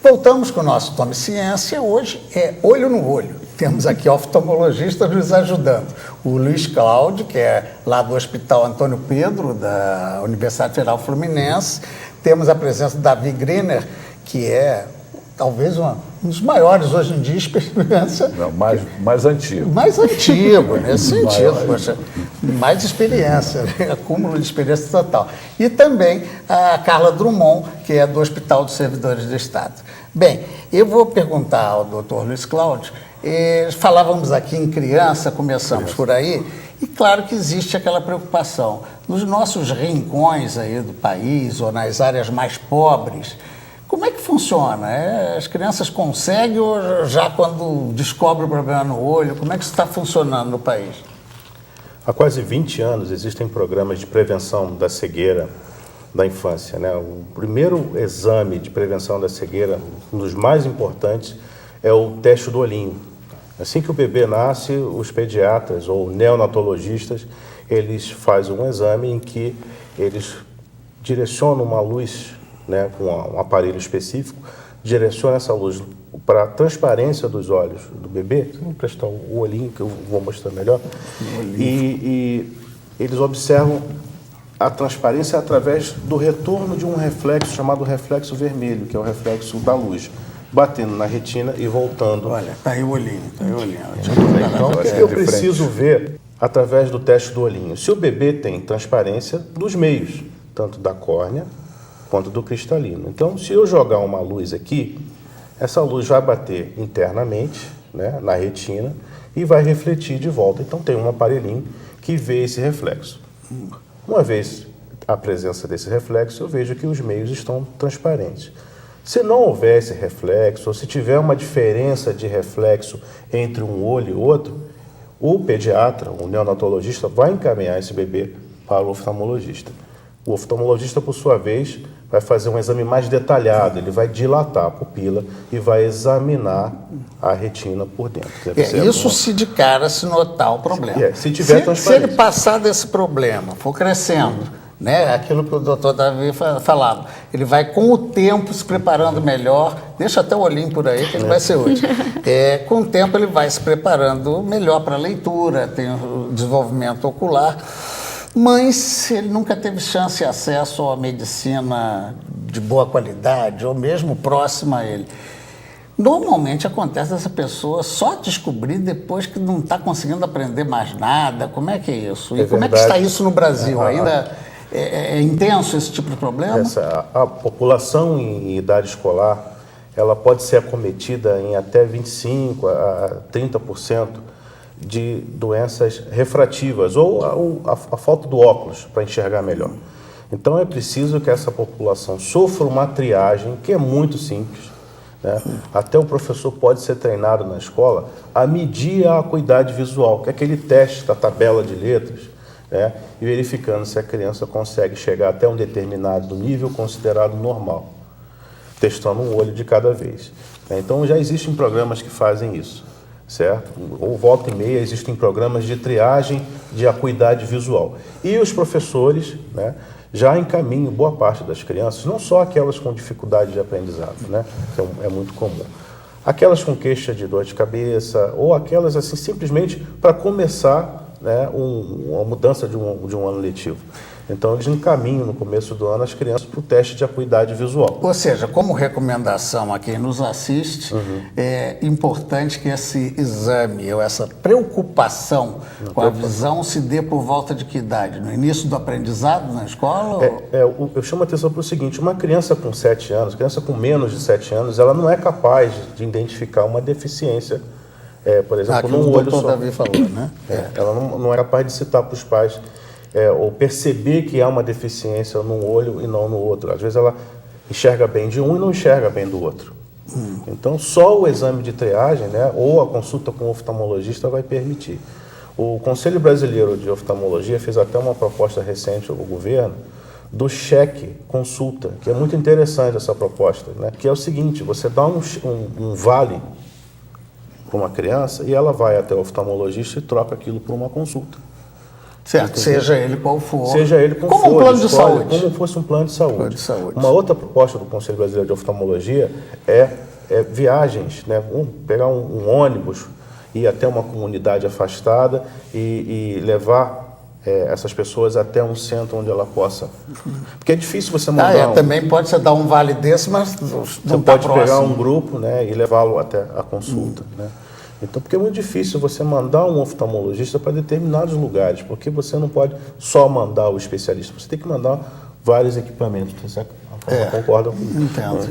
Voltamos com o nosso Tome Ciência. Hoje é olho no olho. Temos aqui oftalmologistas nos ajudando. O Luiz Cláudio, que é lá do Hospital Antônio Pedro, da Universidade Federal Fluminense. Temos a presença do Davi Griner, que é talvez um dos maiores hoje em dia, experiência... Não, mais antigo. Mais antigo, nesse sentido, poxa, mais experiência, né? Acúmulo de experiência total. E também a Carla Drummond, que é do Hospital dos Servidores do Estado. Bem, eu vou perguntar ao doutor Luiz Cláudio, falávamos aqui em criança, começamos por aí, e claro que existe aquela preocupação. Nos nossos rincões aí do país, ou nas áreas mais pobres, como é que funciona? As crianças conseguem ou já quando descobre o problema no olho? Como é que isso está funcionando no país? Há quase 20 anos existem programas de prevenção da cegueira da infância, né? O primeiro exame de prevenção da cegueira, um dos mais importantes, é o teste do olhinho. Assim que o bebê nasce, os pediatras ou neonatologistas, eles fazem um exame em que eles direcionam uma luz, né, com um aparelho específico, direciona essa luz para a transparência dos olhos do bebê. Vou prestar o olhinho, que eu vou mostrar melhor. E eles observam a transparência através do retorno de um reflexo chamado reflexo vermelho, que é o reflexo da luz, batendo na retina e voltando. Olha, tá aí o olhinho, tá aí o olhinho. Então, o que eu preciso ver através do teste do olhinho? Se o bebê tem transparência dos meios, tanto da córnea quanto do cristalino. Então, se eu jogar uma luz aqui, essa luz vai bater internamente, né, na retina e vai refletir de volta. Então, tem um aparelhinho que vê esse reflexo. Uma vez a presença desse reflexo, eu vejo que os meios estão transparentes. Se não houver esse reflexo, ou se tiver uma diferença de reflexo entre um olho e outro, o pediatra, o neonatologista, vai encaminhar esse bebê para o oftalmologista. O oftalmologista, por sua vez, vai fazer um exame mais detalhado, ele vai dilatar a pupila e vai examinar a retina por dentro. Isso se de cara se notar o problema. Se tiver transparência. Se ele passar desse problema, for crescendo, né, aquilo que o doutor Davi falava, ele vai com o tempo se preparando melhor, deixa até o olhinho por aí que ele vai ser útil. Com o tempo ele vai se preparando melhor para a leitura, tem o desenvolvimento ocular, mas ele nunca teve chance e acesso à medicina de boa qualidade, ou mesmo próxima a ele. Normalmente acontece essa pessoa só descobrir depois que não está conseguindo aprender mais nada. Como é que é isso? E como é que está isso no Brasil? Ainda é intenso esse tipo de problema? A população em idade escolar, ela pode ser acometida em até 25% a 30% de doenças refrativas ou a falta do óculos para enxergar melhor. Então é preciso que essa população sofra uma triagem que é muito simples, né? Até o professor pode ser treinado na escola a medir a acuidade visual, que é aquele teste da tabela de letras, né? E verificando se a criança consegue chegar até um determinado nível considerado normal, testando um olho de cada vez. Então já existem programas que fazem isso, certo? Ou volta e meia existem programas de triagem de acuidade visual. E os professores, né, já encaminham boa parte das crianças, não só aquelas com dificuldade de aprendizado, né, que é muito comum, aquelas com queixa de dor de cabeça, ou aquelas assim simplesmente para começar, né, uma mudança de um ano letivo. Então, eles encaminham no começo do ano as crianças para o teste de acuidade visual. Ou seja, como recomendação a quem nos assiste, é importante que esse exame ou essa preocupação com a visão se dê por volta de que idade? No início do aprendizado na escola? Eu chamo a atenção para o seguinte: uma criança com 7 anos, criança com menos de 7 anos, ela não é capaz de identificar uma deficiência, por exemplo, num olho só. O Davi falou, né? Ela não é capaz de citar para os pais ou perceber que há uma deficiência num olho e não no outro. Às vezes ela enxerga bem de um e não enxerga bem do outro. Então, só o exame de triagem, né, ou a consulta com o oftalmologista vai permitir. O Conselho Brasileiro de Oftalmologia fez até uma proposta recente ao governo do cheque consulta, que é muito interessante essa proposta, né, que é o seguinte: você dá um vale para uma criança e ela vai até o oftalmologista e troca aquilo por uma consulta. Certo, seja ele qual for. Seja ele qual como for. Um plano de saúde. Como fosse um plano de saúde. Saúde. Uma outra proposta do Conselho Brasileiro de Oftalmologia é viagens, né? Pegar um ônibus, ir até uma comunidade afastada e levar essas pessoas até um centro onde ela possa... Porque é difícil você mandar... Também pode ser dar um vale desse, mas não você pode pegar um grupo, né, e levá-lo até a consulta, né? Então, porque é muito difícil você mandar um oftalmologista para determinados lugares, porque você não pode só mandar o especialista, você tem que mandar vários equipamentos. Você concorda comigo?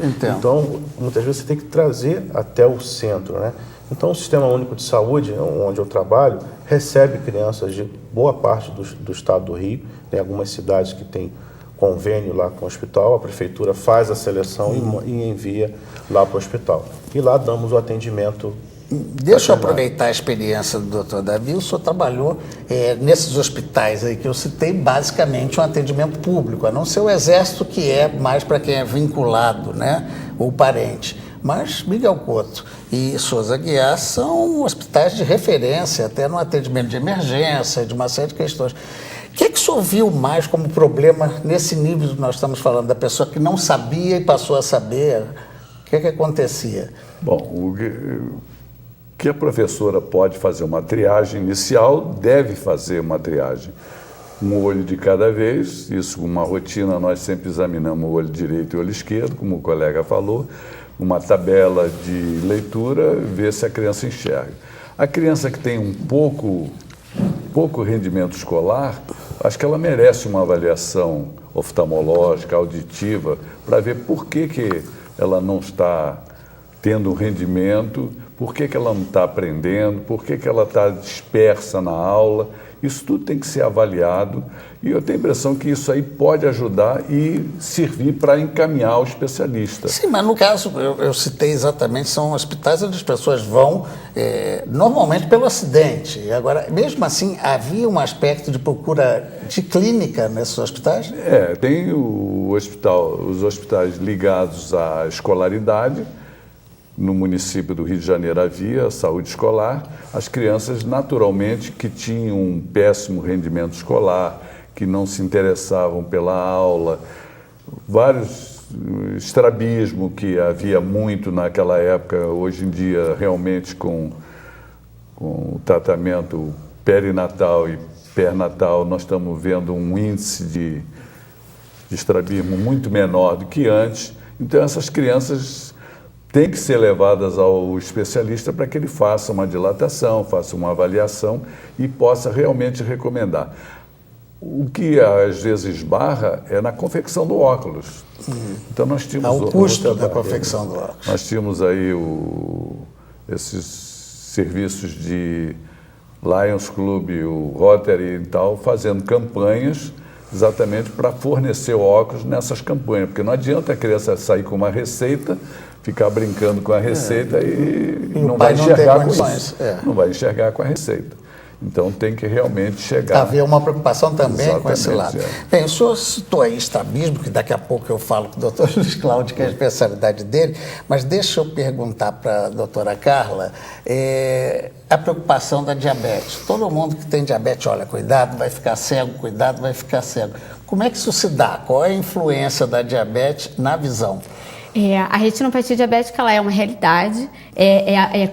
Entendo. Então, muitas vezes você tem que trazer até o centro, né? Então, o Sistema Único de Saúde, onde eu trabalho, recebe crianças de boa parte do estado do Rio. Tem algumas cidades que têm convênio lá com o hospital, a prefeitura faz a seleção e envia lá para o hospital. E lá damos o atendimento. Deixa eu aproveitar a experiência do Dr. Davi. O senhor trabalhou nesses hospitais aí que eu citei, basicamente um atendimento público, a não ser o Exército, que é mais para quem é vinculado, né, ou parente. Mas Miguel Couto e Souza Aguiar são hospitais de referência, até no atendimento de emergência, de uma série de questões. O que é que o senhor viu mais como problema nesse nível que nós estamos falando, da pessoa que não sabia e passou a saber? O que é que acontecia? Bom, que a professora pode fazer uma triagem inicial, deve fazer uma triagem. Um olho de cada vez, isso uma rotina, nós sempre examinamos o olho direito e o olho esquerdo, como o colega falou, uma tabela de leitura, ver se a criança enxerga. A criança que tem um pouco rendimento escolar, acho que ela merece uma avaliação oftalmológica, auditiva, para ver por que ela não está tendo um rendimento, por que ela não está aprendendo, por que ela está dispersa na aula. Isso tudo tem que ser avaliado e eu tenho a impressão que isso aí pode ajudar e servir para encaminhar o especialista. Sim, mas no caso, eu citei exatamente, são hospitais onde as pessoas vão normalmente pelo acidente. Agora, mesmo assim, havia um aspecto de procura de clínica nesses hospitais? Tem os hospitais ligados à escolaridade. No município do Rio de Janeiro havia saúde escolar. As crianças, naturalmente, que tinham um péssimo rendimento escolar, que não se interessavam pela aula, vários estrabismo que havia muito naquela época, hoje em dia, realmente, com o tratamento perinatal e pernatal, nós estamos vendo um índice de estrabismo muito menor do que antes. Então, essas crianças têm que ser levadas ao especialista para que ele faça uma dilatação, faça uma avaliação e possa realmente recomendar. O que às vezes esbarra é na confecção do óculos. Então nós tínhamos o custo da confecção do óculos. Nós tínhamos aí esses serviços de Lions Club, o Rotary e tal, fazendo campanhas exatamente para fornecer óculos nessas campanhas, porque não adianta a criança sair com uma receita, ficar brincando com a receita e não vai enxergar com isso. Não vai enxergar com a receita. Então tem que realmente chegar... Havia uma preocupação também com esse lado. Bem, o senhor citou aí estrabismo, que daqui a pouco eu falo com o doutor Luiz Cláudio, que é a especialidade dele, mas deixa eu perguntar para a doutora Carla a preocupação da diabetes. Todo mundo que tem diabetes, olha, cuidado, vai ficar cego, cuidado, vai ficar cego. Como é que isso se dá? Qual é a influência da diabetes na visão? A retinopatia diabética ela é uma realidade,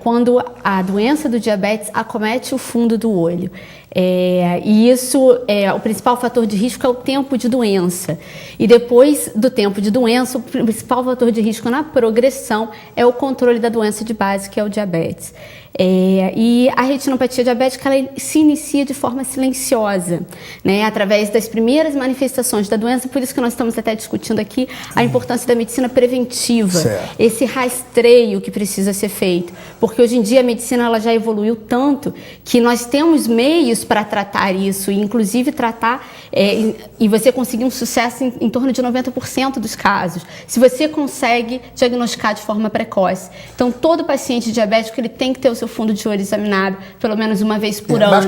quando a doença do diabetes acomete o fundo do olho. E isso, o principal fator de risco é o tempo de doença. E depois do tempo de doença, o principal fator de risco na progressão é o controle da doença de base, que é o diabetes. E a retinopatia diabética ela se inicia de forma silenciosa, né, através das primeiras manifestações da doença, por isso que nós estamos até discutindo aqui a importância da medicina preventiva, esse rastreio que precisa ser feito, porque hoje em dia a medicina ela já evoluiu tanto que nós temos meios para tratar isso, e inclusive tratar, e você conseguir um sucesso em torno de 90% dos casos, se você consegue diagnosticar de forma precoce. Então todo paciente diabético ele tem que ter o seu fundo de olho examinado pelo menos uma vez por ano. Mas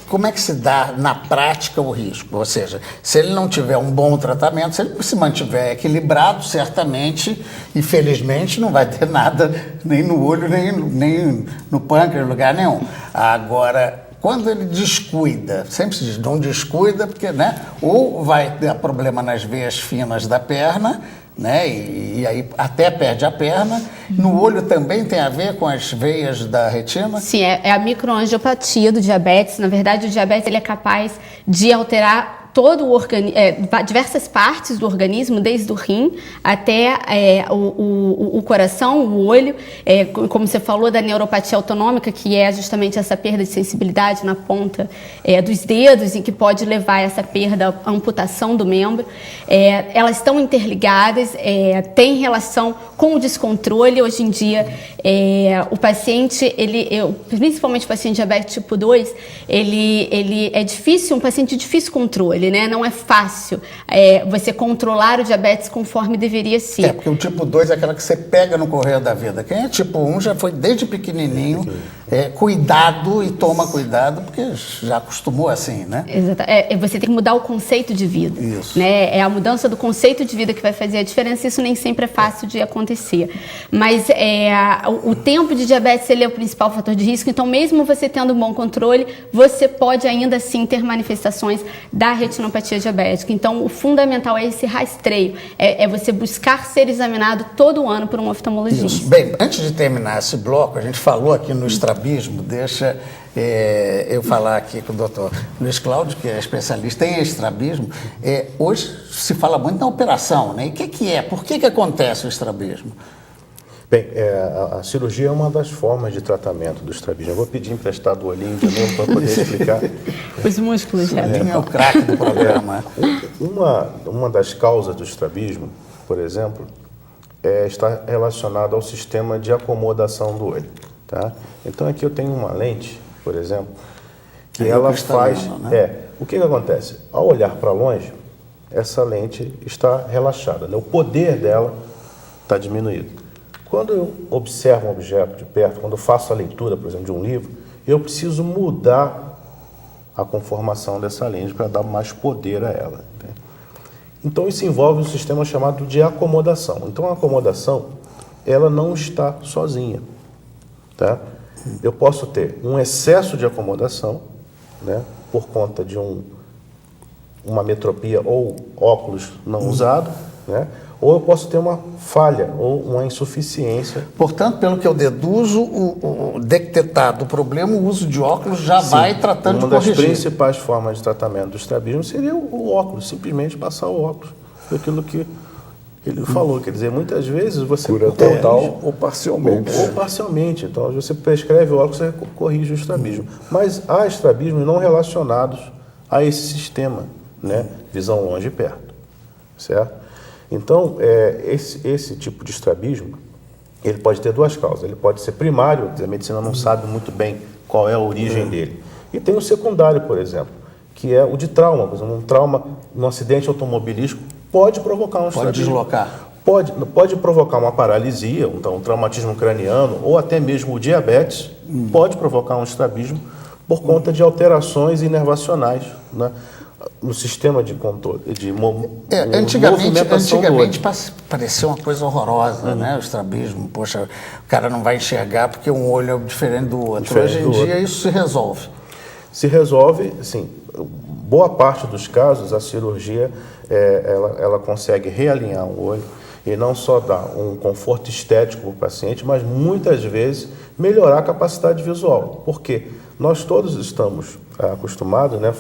como é que se dá na prática o risco? Ou seja, se ele não tiver um bom tratamento, se ele se mantiver equilibrado, certamente, infelizmente, não vai ter nada nem no olho, nem no pâncreas, em lugar nenhum. Agora, quando ele descuida, sempre se diz, não descuida, porque, né, ou vai dar problema nas veias finas da perna, né, e aí até perde a perna. No olho também tem a ver com as veias da retina? Sim, é a microangiopatia do diabetes. Na verdade, o diabetes ele é capaz de alterar todo o diversas partes do organismo, desde o rim até o coração, o olho, como você falou da neuropatia autonômica, que é justamente essa perda de sensibilidade na ponta dos dedos e que pode levar a essa perda, a amputação do membro. Elas estão interligadas, têm relação com o descontrole. Hoje em dia, o paciente, principalmente o paciente diabético tipo 2, ele é difícil, um paciente de difícil controle. Né? Não é fácil você controlar o diabetes conforme deveria ser. Porque o tipo 2 é aquela que você pega no correr da vida. Quem é tipo 1 já foi desde pequenininho cuidado e toma cuidado, porque já acostumou assim, né? Exato. Você tem que mudar o conceito de vida. Isso. Né? É a mudança do conceito de vida que vai fazer a diferença. Isso nem sempre é fácil de acontecer. Mas o tempo de diabetes ele é o principal fator de risco. Então, mesmo você tendo um bom controle, você pode ainda assim ter manifestações da retinopatia diabética. Então, o fundamental é esse rastreio. É você buscar ser examinado todo ano por um oftalmologista. Isso. Bem, antes de terminar esse bloco, a gente falou aqui no estrabismo, deixa eu falar aqui com o doutor Luiz Cláudio, que é especialista em estrabismo. Hoje se fala muito na operação, né? E o que é? Por que acontece o estrabismo? Bem, a cirurgia é uma das formas de tratamento do estrabismo. Eu vou pedir emprestado o olhinho de novo para poder explicar. Os músculos, já. É o craque do programa. Uma das causas do estrabismo, por exemplo, está relacionada ao sistema de acomodação do olho. Tá? Então aqui eu tenho uma lente, por exemplo, que ela faz... Né? O que acontece? Ao olhar para longe, essa lente está relaxada, né? O poder dela está diminuído. Quando eu observo um objeto de perto, quando eu faço a leitura, por exemplo, de um livro, eu preciso mudar a conformação dessa lente para dar mais poder a ela. Né? Então isso envolve um sistema chamado de acomodação. Então a acomodação, ela não está sozinha. Tá? Eu posso ter um excesso de acomodação, né, por conta de uma metropia ou óculos não usado, né, ou eu posso ter uma falha ou uma insuficiência. Portanto, pelo que eu deduzo, o detectado o problema, o uso de óculos já vai tratando de corrigir. Uma das principais formas de tratamento do estrabismo seria o óculos, simplesmente passar o óculos. Aquilo que ele falou, quer dizer, muitas vezes você... Cura total ou parcialmente. Ou parcialmente. Então, você prescreve o óculos, você corrige o estrabismo. Mas há estrabismos não relacionados a esse sistema, né? Visão longe e perto, certo? Então, esse tipo de estrabismo, ele pode ter duas causas. Ele pode ser primário, a medicina não sabe muito bem qual é a origem dele. E tem o secundário, por exemplo, que é o de trauma. Por exemplo, um trauma num acidente automobilístico pode provocar um estrabismo. Pode deslocar. Pode provocar uma paralisia, então um traumatismo craniano, ou até mesmo o diabetes, pode provocar um estrabismo por conta de alterações inervacionais, né, no sistema de controle, de antigamente parecia uma coisa horrorosa, né? O estrabismo, poxa, o cara não vai enxergar porque um olho é diferente do outro. Hoje em dia isso se resolve. Se resolve, sim. Boa parte dos casos, a cirurgia, ela consegue realinhar o olho e não só dar um conforto estético para o paciente, mas muitas vezes melhorar a capacidade visual. Por quê? Nós todos estamos acostumados, né,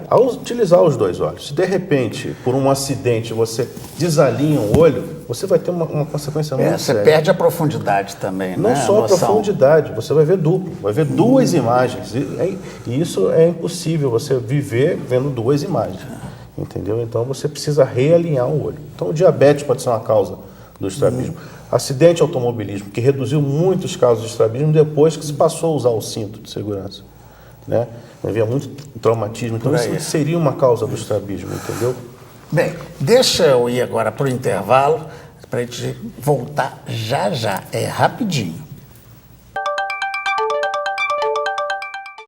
a utilizar os dois olhos. Se de repente, por um acidente, você desalinha o olho, você vai ter uma consequência muito séria. Você perde a profundidade também, não né? só a profundidade, você vai ver duplo, vai ver duas imagens. E isso é impossível, você viver vendo duas imagens. Entendeu? Então você precisa realinhar o olho. Então o diabetes pode ser uma causa do estrabismo. Acidente automobilismo, que reduziu muitos casos de estrabismo depois que se passou a usar o cinto de segurança. Né? Havia muito traumatismo, então isso seria uma causa do estrabismo, entendeu? Bem, deixa eu ir agora para o intervalo, para a gente voltar já, é rapidinho.